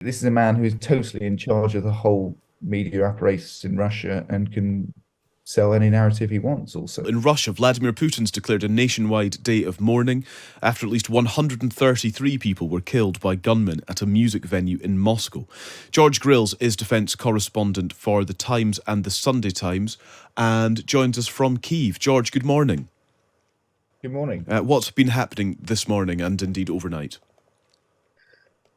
this is a man who is totally in charge of the whole media apparatus in Russia and can sell any narrative he wants also. In Russia, Vladimir Putin's declared a nationwide day of mourning after at least 133 people were killed by gunmen at a music venue in Moscow. George Grylls is defence correspondent for The Times and The Sunday Times and joins us from Kyiv. George, good morning. Good morning. What's been happening this morning and indeed overnight?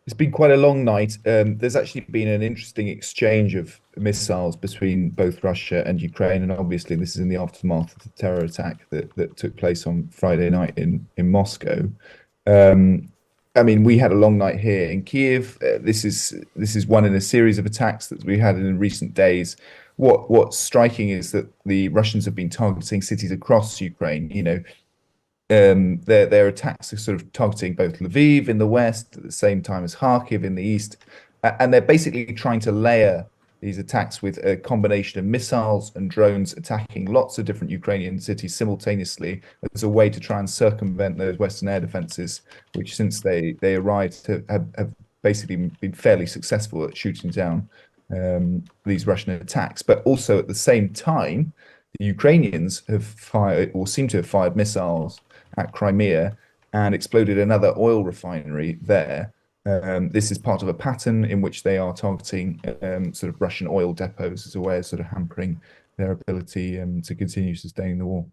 It's been quite a long night. There's actually been an interesting exchange of missiles between both Russia and Ukraine, and obviously this is in the aftermath of the terror attack that took place on Friday night in Moscow. I mean, we had a long night here in Kiev. This is one in a series of attacks that we had in recent days. What's striking is that the Russians have been targeting cities across Ukraine. Their attacks are sort of targeting both Lviv in the west at the same time as Kharkiv in the east, and they're basically trying to layer these attacks with a combination of missiles and drones attacking lots of different Ukrainian cities simultaneously as a way to try and circumvent those Western air defenses, which since they arrived have basically been fairly successful at shooting down these Russian attacks. But also at the same time, the Ukrainians have fired or seem to have fired missiles at Crimea and exploded another oil refinery there. This is part of a pattern in which they are targeting sort of Russian oil depots as a way of sort of hampering their ability to continue sustaining the war.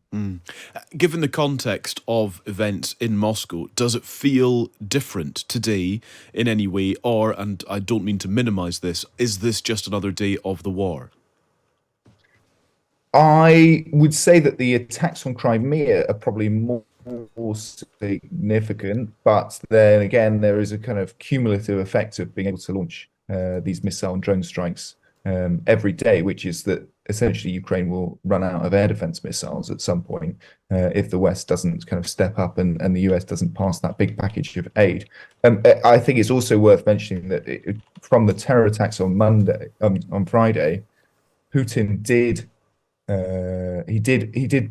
Given the context of events in Moscow, does it feel different today in any way? Or, and I don't mean to minimise this, is this just another day of the war? I would say that the attacks on Crimea are probably more significant, but then again, there is a kind of cumulative effect of being able to launch these missile and drone strikes every day, which is that essentially Ukraine will run out of air defense missiles at some point if the West doesn't kind of step up and the US doesn't pass that big package of aid. I think it's also worth mentioning that from the terror attacks on Friday, Putin did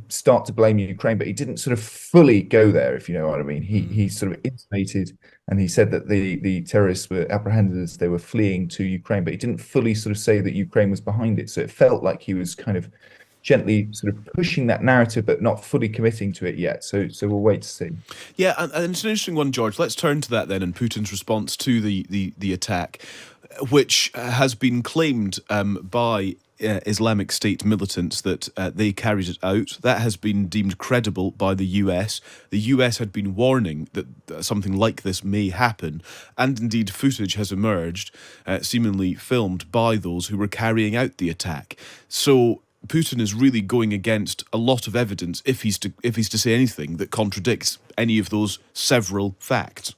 start to blame Ukraine, but he didn't sort of fully go there, if you know what I mean. He sort of intimated, and he said that the terrorists were apprehended as they were fleeing to Ukraine, but he didn't fully sort of say that Ukraine was behind it. So it felt like he was kind of gently sort of pushing that narrative, but not fully committing to it yet. So we'll wait to see. Yeah, and it's an interesting one, George. Let's turn to that then, and Putin's response to the attack, which has been claimed by Islamic State militants that they carried it out. That has been deemed credible by the US. The US had been warning that something like this may happen, and indeed footage has emerged, seemingly filmed by those who were carrying out the attack. So Putin is really going against a lot of evidence if he's to say anything that contradicts any of those several facts.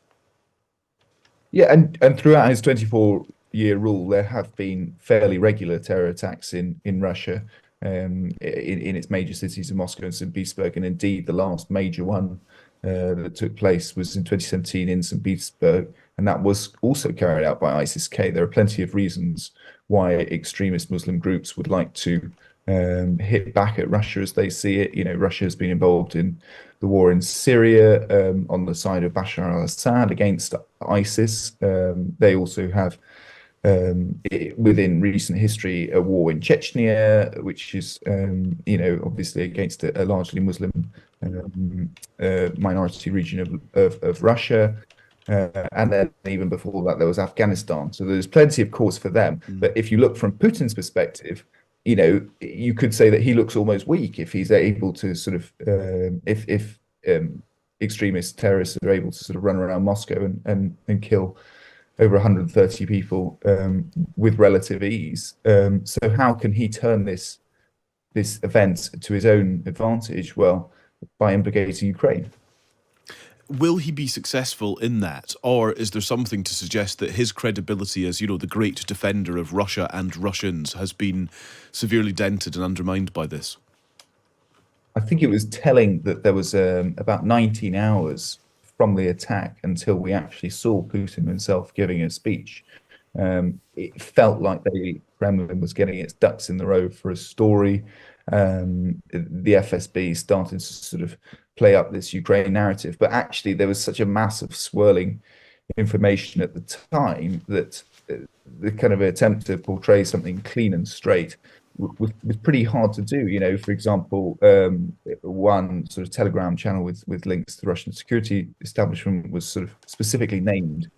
Yeah, and throughout his 24-year rule, there have been fairly regular terror attacks in Russia, in its major cities of Moscow and St. Petersburg, and indeed the last major one that took place was in 2017 in St. Petersburg, and that was also carried out by ISIS-K. There are plenty of reasons why extremist Muslim groups would like to hit back at Russia as they see it. You know, Russia has been involved in the war in Syria on the side of Bashar al-Assad against ISIS. They also have, within recent history, a war in Chechnya, which is, obviously against a largely Muslim minority region of Russia. And then even before that, there was Afghanistan. So there's plenty of cause for them. But if you look from Putin's perspective, you could say that he looks almost weak if he's able to sort of, if extremist terrorists are able to sort of run around Moscow and kill over 130 people with relative ease. So how can he turn this event to his own advantage? Well, by implicating Ukraine. Will he be successful in that, or is there something to suggest that his credibility as, the great defender of Russia and Russians has been severely dented and undermined by this? I think it was telling that there was about 19 hours from the attack until we actually saw Putin himself giving a speech. It felt like the Kremlin was getting its ducks in the row for a story. The FSB started to sort of play up this Ukraine narrative, but actually there was such a massive swirling information at the time that the kind of attempt to portray something clean and straight was pretty hard to do. For example, one sort of Telegram channel with links to the Russian security establishment was sort of specifically named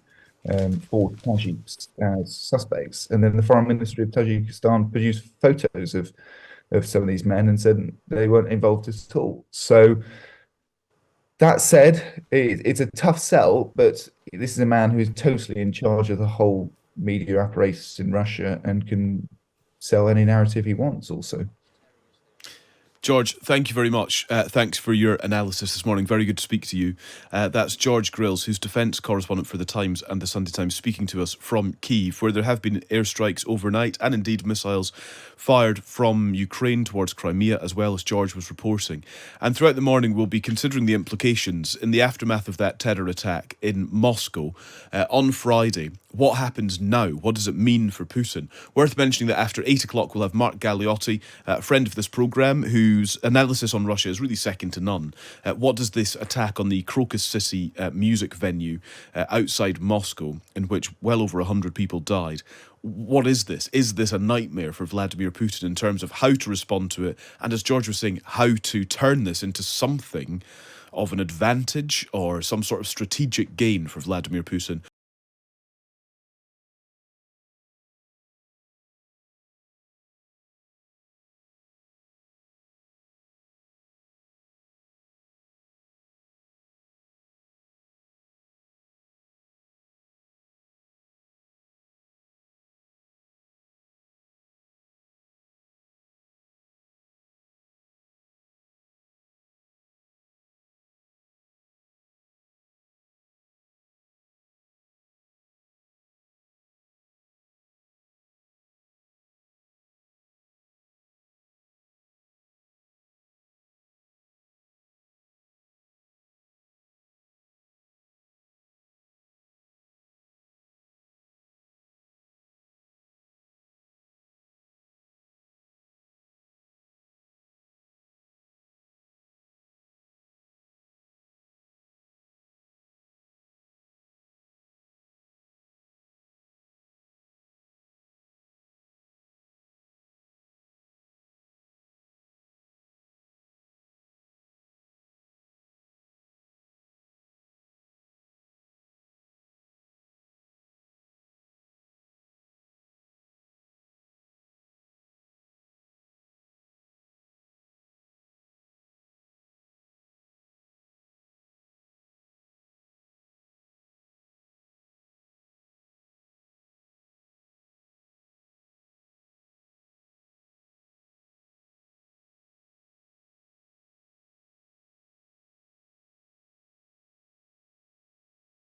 for Tajiks as suspects, and then the foreign ministry of Tajikistan produced photos of some of these men and said they weren't involved at all. So that said, it's a tough sell, but this is a man who's totally in charge of the whole media apparatus in Russia and can sell any narrative he wants also. George, thank you very much. Thanks for your analysis this morning. Very good to speak to you. That's George Grylls, who's defence correspondent for The Times and The Sunday Times, speaking to us from Kyiv, where there have been airstrikes overnight and indeed missiles fired from Ukraine towards Crimea, as well as George was reporting. And throughout the morning, we'll be considering the implications in the aftermath of that terror attack in Moscow on Friday. What happens now? What does it mean for Putin? Worth mentioning that after 8 o'clock, we'll have Mark Galeotti, a friend of this programme, whose analysis on Russia is really second to none. What does this attack on the Crocus City music venue outside Moscow, in which well over 100 people died, what is this? Is this a nightmare for Vladimir Putin in terms of how to respond to it? And as George was saying, how to turn this into something of an advantage or some sort of strategic gain for Vladimir Putin?